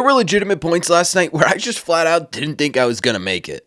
were legitimate points last night where I just flat out didn't think I was going to make it.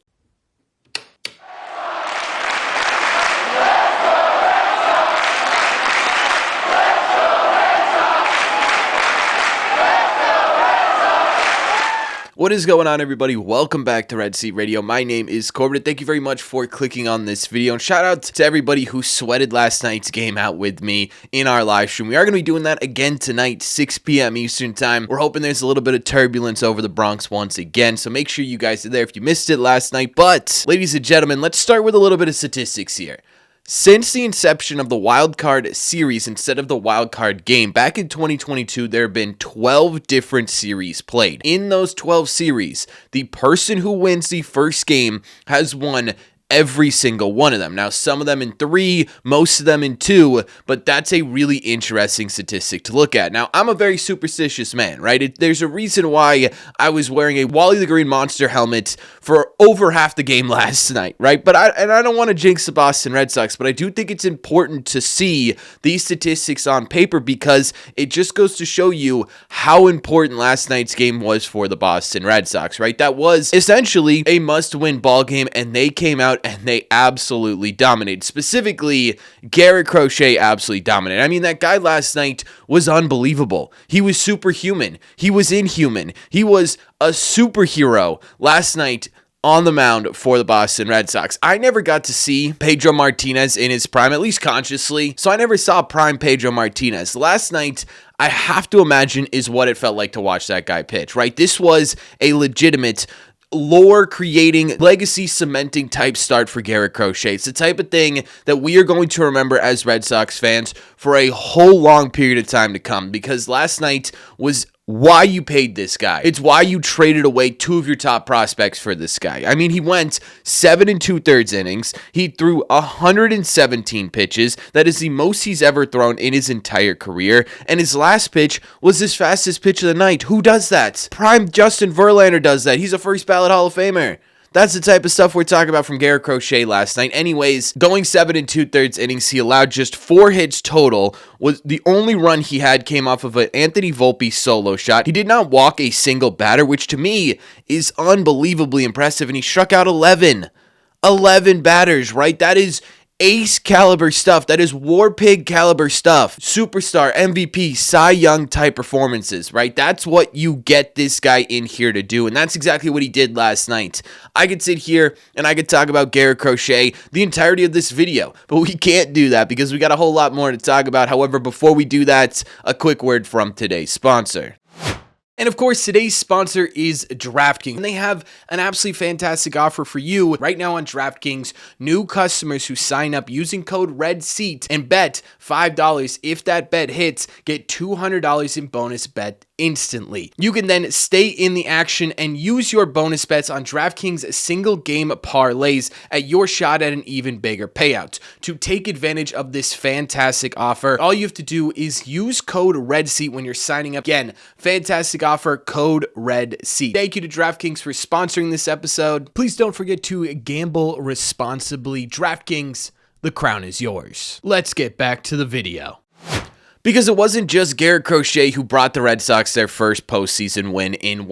What is going on, everybody? Welcome back to Red Seat Radio. My name is Corbett. Thank you very much for clicking on this video, and shout out to everybody who sweated last night's game out with me in our live stream. We are going to be doing that again tonight, 6 p.m. Eastern time. We're hoping there's a little bit of turbulence over the Bronx once again, so make sure you guys are there if you missed it last night. But, ladies and gentlemen, let's start with a little bit of statistics here. Since the inception of the Wild Card series instead of the Wild Card game, back in 2022, there have been 12 different series played. In those 12 series, the person who wins the first game has won every single one of them. Now, some of them in 3, most of them in 2, but that's a really interesting statistic to look at. Now, I'm a very superstitious man, right? There's a reason why I was wearing a Wally the Green Monster helmet for over half the game last night, right? But I don't want to jinx the Boston Red Sox, but I do think it's important to see these statistics on paper because it just goes to show you how important last night's game was for the Boston Red Sox, right? That was essentially a must-win ball game, and they came out and they absolutely dominated. Specifically, Garrett Crochet absolutely dominated. I mean, that guy last night was unbelievable. He was superhuman. He was inhuman. He was a superhero last night on the mound for the Boston Red Sox. I never got to see Pedro Martinez in his prime, at least consciously, so I never saw prime Pedro Martinez. Last night, I have to imagine, is what it felt like to watch that guy pitch, right? This was a legitimate lore-creating, legacy-cementing type start for Garrett Crochet. It's the type of thing that we are going to remember as Red Sox fans for a whole long period of time to come, because last night was why you paid this guy. It's why you traded away 2 of your top prospects for this guy. I mean, he went 7 2/3 innings. He threw 117 pitches. That is the most he's ever thrown in his entire career. And his last pitch was his fastest pitch of the night. Who does that? Prime Justin Verlander does that. He's a first ballot Hall of Famer. That's the type of stuff we're talking about from Garrett Crochet last night. Anyways, going 7 2/3 innings, he allowed just 4 hits total. Was the only run he had came off of an Anthony Volpe solo shot. He did not walk a single batter, which to me is unbelievably impressive, and he struck out 11 batters, right? That is ace caliber stuff. That is war pig caliber stuff. Superstar, MVP, Cy Young type performances, right? That's what you get this guy in here to do, and that's exactly what he did last night. I could sit here and I could talk about Garrett Crochet the entirety of this video, but we can't do that because we got a whole lot more to talk about. However, before we do that, a quick word from today's sponsor. And of course, today's sponsor is DraftKings, and they have an absolutely fantastic offer for you right now on DraftKings. New customers who sign up using code REDSEAT and bet $5. If that bet hits, get $200 in bonus bet instantly. You can then stay in the action and use your bonus bets on DraftKings single game parlays at your shot at an even bigger payout. To take advantage of this fantastic offer, all you have to do is use code REDSEAT when you're signing up. Again, fantastic offer, code REDSEAT. Thank you to DraftKings for sponsoring this episode. Please don't forget to gamble responsibly. DraftKings, the crown is yours. Let's get back to the video. Because it wasn't just Garrett Crochet who brought the Red Sox their first postseason win in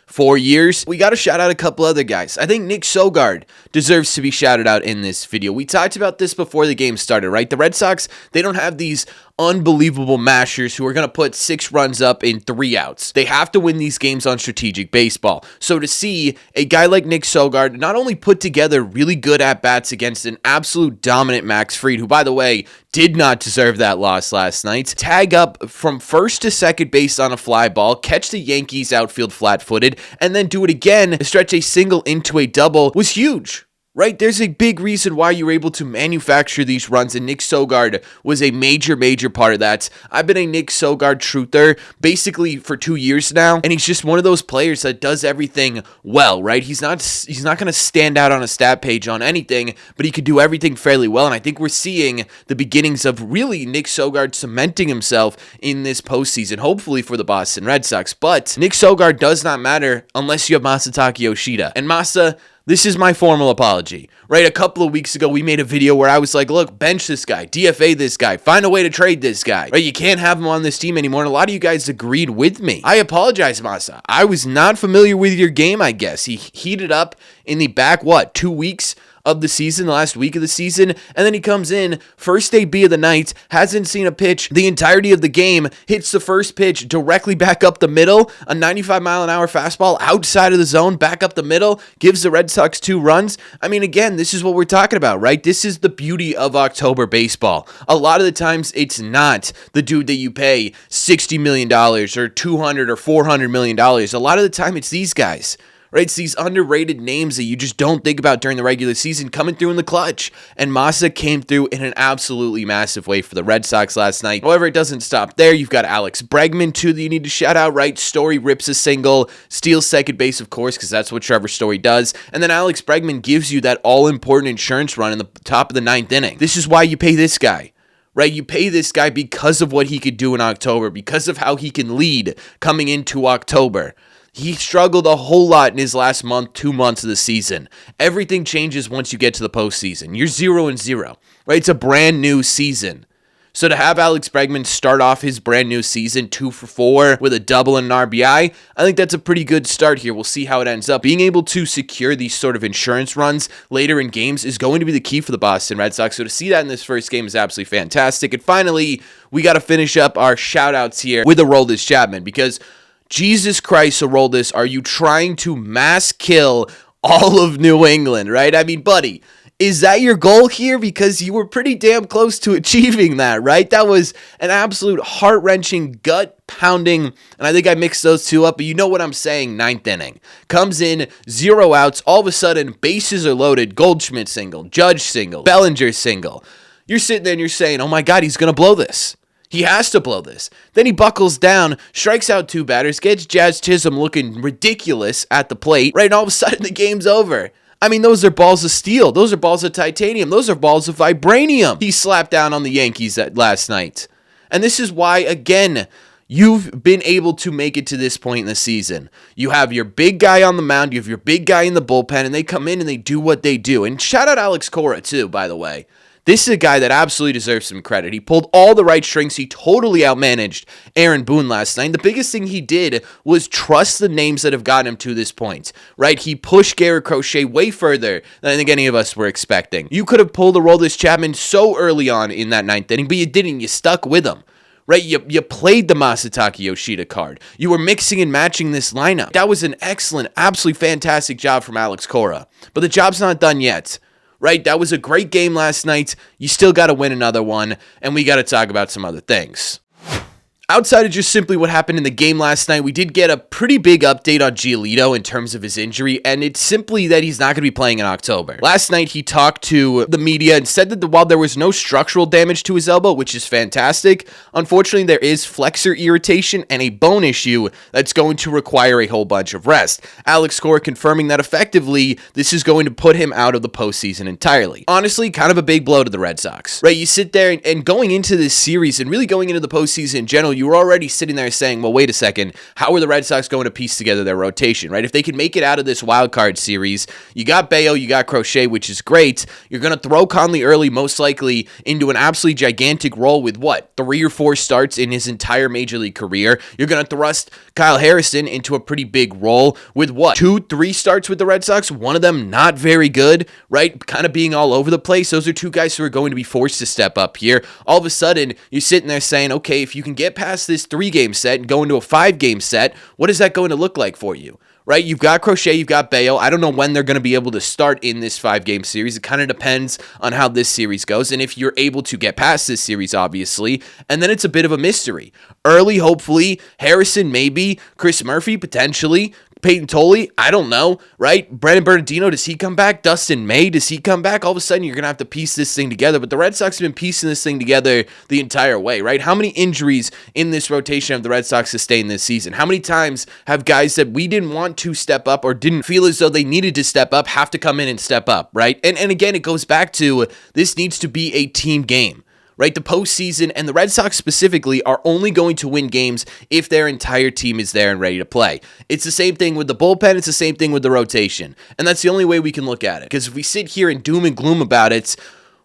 4 years? We got to shout out a couple other guys. I think Nick Sogard deserves to be shouted out in this video. We talked about this before the game started, right? The Red Sox, they don't have these unbelievable mashers who are going to put 6 runs up in 3 outs. They have to win these games on strategic baseball. So to see a guy like Nick Sogard not only put together really good at-bats against an absolute dominant Max Fried, who, by the way, did not deserve that loss last night, tag up from first to second base on a fly ball, catch the Yankees outfield flat-footed, and then do it again, stretch a single into a double, was huge. Right? There's a big reason why you were able to manufacture these runs, and Nick Sogard was a major part of that. I've been a Nick Sogard truther basically for 2 years now, and he's just one of those players that does everything well, right? He's not going to stand out on a stat page on anything, but he could do everything fairly well, and I think we're seeing the beginnings of really Nick Sogard cementing himself in this postseason, hopefully for the Boston Red Sox. But Nick Sogard does not matter unless you have Masataka Yoshida, and Masa, This is my formal apology, right? A couple of weeks ago, we made a video where I was like, look, bench this guy, DFA this guy, find a way to trade this guy, right? You can't have him on this team anymore, and a lot of you guys agreed with me. I apologize, Masa. I was not familiar with your game, I guess. He heated up in the back, 2 weeks of the season, the last week of the season, and then he comes in, first AB of the night, hasn't seen a pitch the entirety of the game, hits the first pitch directly back up the middle, a 95-mile-an-hour fastball outside of the zone, back up the middle, gives the Red Sox 2 runs. I mean, again, this is what we're talking about, right? This is the beauty of October baseball. A lot of the times, it's not the dude that you pay $60 million or $200 or $400 million. A lot of the time, it's these guys. Right, it's these underrated names that you just don't think about during the regular season coming through in the clutch. And Masa came through in an absolutely massive way for the Red Sox last night. However, it doesn't stop there. You've got Alex Bregman, too, that you need to shout out, right? Story rips a single, steals second base, of course, because that's what Trevor Story does. And then Alex Bregman gives you that all-important insurance run in the top of the 9th inning. This is why you pay this guy. Right, you pay this guy because of what he could do in October, because of how he can lead coming into October. He struggled a whole lot in his last 2 months of the season. Everything changes once you get to the postseason. You're 0-0, right? It's a brand new season. So to have Alex Bregman start off his brand new season 2 for 4 with a double and an RBI, I think that's a pretty good start here. We'll see how it ends up. Being able to secure these sort of insurance runs later in games is going to be the key for the Boston Red Sox. So to see that in this first game is absolutely fantastic. And finally, we got to finish up our shout-outs here with Aroldis Chapman, because Jesus Christ, Aroldis, are you trying to mass kill all of New England, right? I mean, buddy, is that your goal here? Because you were pretty damn close to achieving that, right? That was an absolute heart-wrenching, gut-pounding, and I think I mixed those two up, but you know what I'm saying, 9th inning. Comes in, 0 outs, all of a sudden, bases are loaded, Goldschmidt single, Judge single, Bellinger single. You're sitting there and you're saying, oh my God, he's going to blow this. He has to blow this. Then he buckles down, strikes out 2 batters, gets Jazz Chisholm looking ridiculous at the plate, right? And all of a sudden, the game's over. I mean, those are balls of steel. Those are balls of titanium. Those are balls of vibranium he slapped down on the Yankees last night. And this is why, again, you've been able to make it to this point in the season. You have your big guy on the mound, you have your big guy in the bullpen, and they come in and they do what they do. And shout out Alex Cora, too, by the way. This is a guy that absolutely deserves some credit. He pulled all the right strings. He totally outmanaged Aaron Boone last night. The biggest thing he did was trust the names that have gotten him to this point, right? He pushed Garrett Crochet way further than I think any of us were expecting. You could have pulled Aroldis Chapman so early on in that 9th inning, but you didn't. You stuck with him. Right, you played the Masataka Yoshida card. You were mixing and matching this lineup. That was an excellent, absolutely fantastic job from Alex Cora. But the job's not done yet. Right, that was a great game last night. You still got to win another one, and we got to talk about some other things. Outside of just simply what happened in the game last night, we did get a pretty big update on Giolito in terms of his injury, and it's simply that he's not going to be playing in October. Last night, he talked to the media and said that while there was no structural damage to his elbow, which is fantastic, unfortunately, there is flexor irritation and a bone issue that's going to require a whole bunch of rest. Alex Cora confirming that effectively, this is going to put him out of the postseason entirely. Honestly, kind of a big blow to the Red Sox, right? You sit there and going into this series and really going into the postseason in general, you were already sitting there saying, well, wait a second, how are the Red Sox going to piece together their rotation, right? If they can make it out of this wild card series, you got Bayo, you got Crochet, which is great. You're going to throw Conley early, most likely, into an absolutely gigantic role with 3 or 4 starts in his entire major league career. You're going to thrust Kyle Harrison into a pretty big role with 2, 3 starts with the Red Sox, one of them not very good, right? Kind of being all over the place. Those are 2 guys who are going to be forced to step up here. All of a sudden, you're sitting there saying, okay, if you can get past this 3-game set and go into a 5-game set, what is that going to look like for you? Right? You've got Crochet, you've got Bayo. I don't know when they're going to be able to start in this 5-game series. It kind of depends on how this series goes and if you're able to get past this series, obviously. And then it's a bit of a mystery. Early, hopefully, Harrison maybe, Chris Murphy potentially, Peyton Tolley, I don't know, right? Brandon Bernardino, does he come back? Dustin May, does he come back? All of a sudden, you're going to have to piece this thing together. But the Red Sox have been piecing this thing together the entire way, right? How many injuries in this rotation have the Red Sox sustained this season? How many times have guys that we didn't want to step up or didn't feel as though they needed to step up have to come in and step up, right? And again, it goes back to this needs to be a team game. right? The postseason and the Red Sox specifically are only going to win games if their entire team is there and ready to play. It's the same thing with the bullpen. It's the same thing with the rotation. And that's the only way we can look at it. Because if we sit here and doom and gloom about it,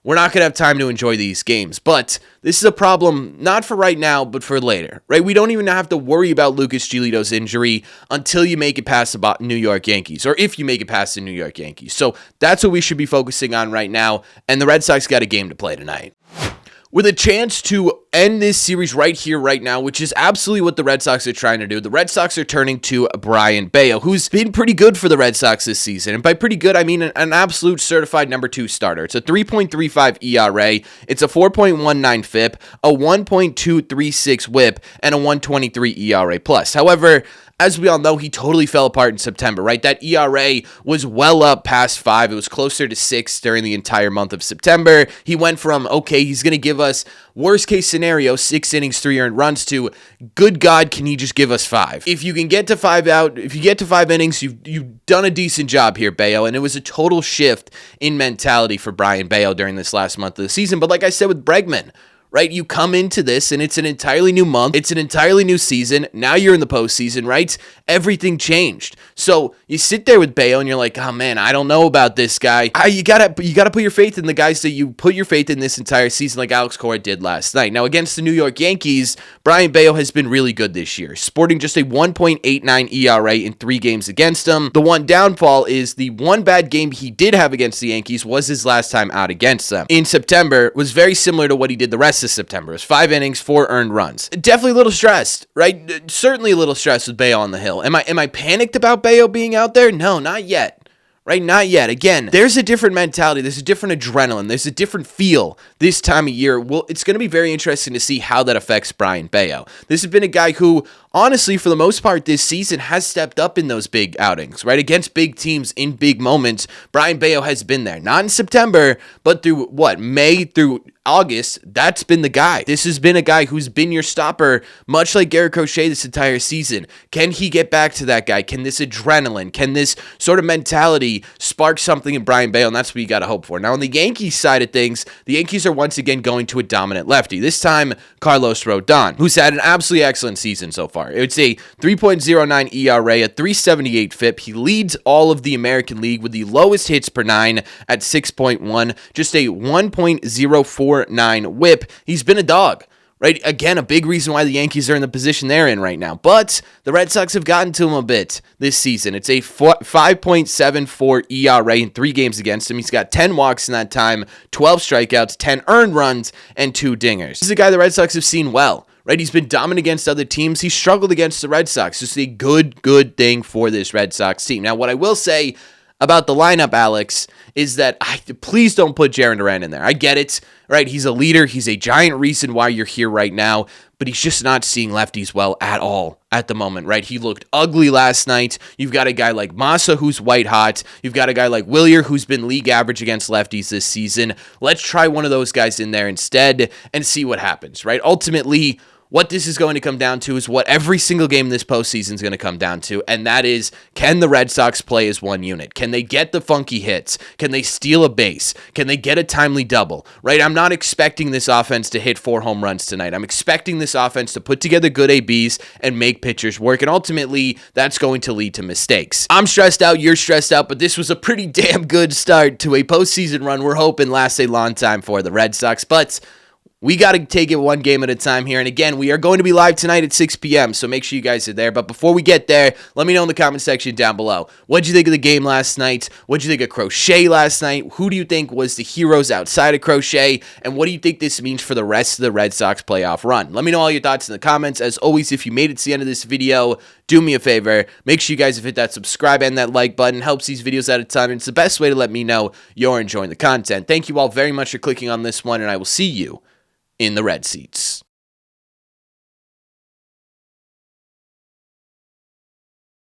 we're not going to have time to enjoy these games. But this is a problem not for right now, but for later, right? We don't even have to worry about Lucas Giolito's injury until you make it past the New York Yankees, or if you make it past the New York Yankees. So that's what we should be focusing on right now. And the Red Sox got a game to play tonight, with a chance to end this series right here, right now, which is absolutely what the Red Sox are trying to do. The Red Sox are turning to Brayan Bello, who's been pretty good for the Red Sox this season. And by pretty good, I mean an absolute certified number 2 starter. It's a 3.35 ERA. It's a 4.19 FIP, a 1.236 WHIP, and a 123 ERA plus. However, as we all know, he totally fell apart in September, right? That ERA was well up past 5. It was closer to 6 during the entire month of September. He went from, okay, he's going to give us worst case scenario, 6 innings, 3 earned runs, to good God, can he just give us 5? If you can get to 5 out, if you get to 5 innings, you've done a decent job here, Bello. And it was a total shift in mentality for Brayan Bello during this last month of the season. But like I said with Bregman, right? You come into this and it's an entirely new month. It's an entirely new season. Now you're in the postseason, right? Everything changed. So you sit there with Bello and you're like, oh man, I don't know about this guy. You gotta put your faith in the guys that you put your faith in this entire season, like Alex Cora did last night. Now against the New York Yankees, Brayan Bello has been really good this year, sporting just a 1.89 ERA in 3 games against them. The one downfall is the one bad game he did have against the Yankees was his last time out against them. In September, was very similar to what he did the rest of September. It was 5 innings, 4 earned runs. Definitely a little stressed, right? Certainly a little stressed with Bello on the hill. Am I panicked about Bello being out there? No, not yet. Right? Not yet. Again, there's a different mentality. There's a different adrenaline. There's a different feel this time of year. Well, it's going to be very interesting to see how that affects Brayan Bello. This has been a guy who, honestly, for the most part this season, has stepped up in those big outings, right? Against big teams in big moments. Brayan Bello has been there. Not in September, but through May through August, that's been the guy. This has been a guy who's been your stopper, much like Garrett Crochet this entire season. Can he get back to that guy? Can this adrenaline, can this sort of mentality spark something in Brayan Bello? And that's what you got to hope for. Now, on the Yankees side of things, the Yankees are once again going to a dominant lefty. This time, Carlos Rodon, who's had an absolutely excellent season so far. It's a 3.09 ERA, a 378 FIP. He leads all of the American League with the lowest hits per 9 at 6.1, just a 1.049 WHIP. He's been a dog, right? Again, a big reason why the Yankees are in the position they're in right now. But the Red Sox have gotten to him a bit this season. It's a 5.74 ERA in 3 games against him. He's got 10 walks in that time, 12 strikeouts, 10 earned runs, and 2 dingers. This is a guy the Red Sox have seen well, right? He's been dominant against other teams. He struggled against the Red Sox. It's a good thing for this Red Sox team. Now, what I will say about the lineup, Alex, is that please don't put Jarren Duran in there. I get it, right? He's a leader. He's a giant reason why you're here right now, but he's just not seeing lefties well at all at the moment, right? He looked ugly last night. You've got a guy like Massa who's white hot. You've got a guy like Willier who's been league average against lefties this season. Let's try one of those guys in there instead and see what happens, right? Ultimately, what this is going to come down to is what every single game this postseason is going to come down to, and that is, can the Red Sox play as one unit? Can they get the funky hits? Can they steal a base? Can they get a timely double, right? I'm not expecting this offense to hit 4 home runs tonight. I'm expecting this offense to put together good ABs and make pitchers work, and ultimately, that's going to lead to mistakes. I'm stressed out, you're stressed out, but this was a pretty damn good start to a postseason run we're hoping lasts a long time for the Red Sox, but we got to take it one game at a time here. And again, we are going to be live tonight at 6 p.m., so make sure you guys are there. But before we get there, let me know in the comment section down below. What'd you think of the game last night? What'd you think of Crochet last night? Who do you think was the heroes outside of Crochet? And what do you think this means for the rest of the Red Sox playoff run? Let me know all your thoughts in the comments. As always, if you made it to the end of this video, do me a favor. Make sure you guys have hit that subscribe and that like button. It helps these videos out a ton, and it's the best way to let me know you're enjoying the content. Thank you all very much for clicking on this one, and I will see you in the red seats.